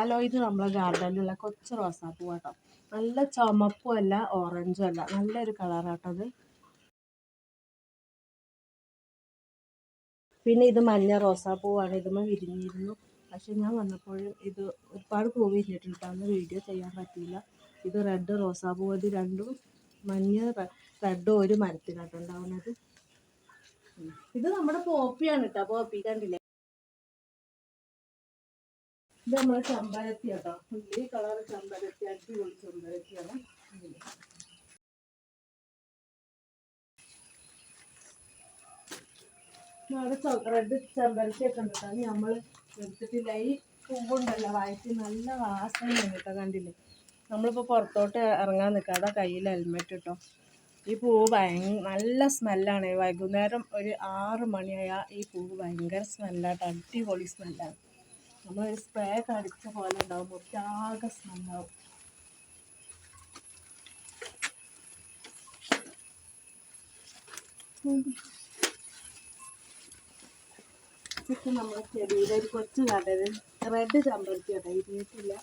Hello, ഇത് നമ്മളെ ഗാർഡനിലുള്ള കൊച്ചു റോസാപ്പൂ കേട്ടോ. നല്ല ചുമപ്പും അല്ല ഓറഞ്ചും അല്ല, നല്ലൊരു കളറാട്ടത്. പിന്നെ ഇത് മഞ്ഞ റോസാപ്പൂവാണ്. ഇതുമ്മ വിരിഞ്ഞിരുന്നു. പക്ഷെ ഞാൻ വന്നപ്പോഴും ഇത് ഒരുപാട് പൂ വിരിഞ്ഞിട്ടുണ്ട്. അന്ന് വീഡിയോ ചെയ്യാൻ പറ്റിയില്ല. ഇത് റെഡ് റോസാപ്പൂ. ഇത് രണ്ടും മഞ്ഞ റെഡും ഒരു മരത്തിനാട്ടോ ഉണ്ടാവുന്നത്. ഇത് നമ്മുടെ പോപ്പിയാണ് കേട്ടോ. പോപ്പി കണ്ടില്ലേ? ഇത് നമ്മളെ ചെമ്പരത്തി കേട്ടോ. ഈ കളർ ചെമ്പരത്തി, അടിപൊളി ചെമ്പരത്തിയാണ്. റെഡ് ചെമ്പരത്തിയൊക്കെ ഉണ്ട് കേട്ടോ. നമ്മൾ എടുത്തിട്ടില്ല. ഈ പൂവുണ്ടല്ലോ, വയറ്റി നല്ല വാസനയാണ് കേട്ടോ. കണ്ടില്ലേ? നമ്മളിപ്പോൾ പുറത്തോട്ട് ഇറങ്ങാൻ നിൽക്കാതെ കയ്യിൽ ഹെൽമെറ്റ് കേട്ടോ. ഈ പൂവ് നല്ല സ്മെല്ലാണ്. വൈകുന്നേരം ഒരു 6 മണിയായാൽ ഈ പൂവ് ഭയങ്കര സ്മെല്ലാട്ടോ. അടിപൊളി സ്മെല്ലാണ്. നമ്മളൊരു സ്പ്രേ ഒക്കെ അടിച്ച പോലെ ഉണ്ടാവും. മുറ്റാകെ സ്മെല്ലാവും. ഇപ്പം നമ്മുടെ ചെടിയുടെ ഒരു കൊച്ചു കടയിൽ റെഡ് ചെമ്പരത്തി കേട്ടോ. ഇരുന്നിട്ടില്ല.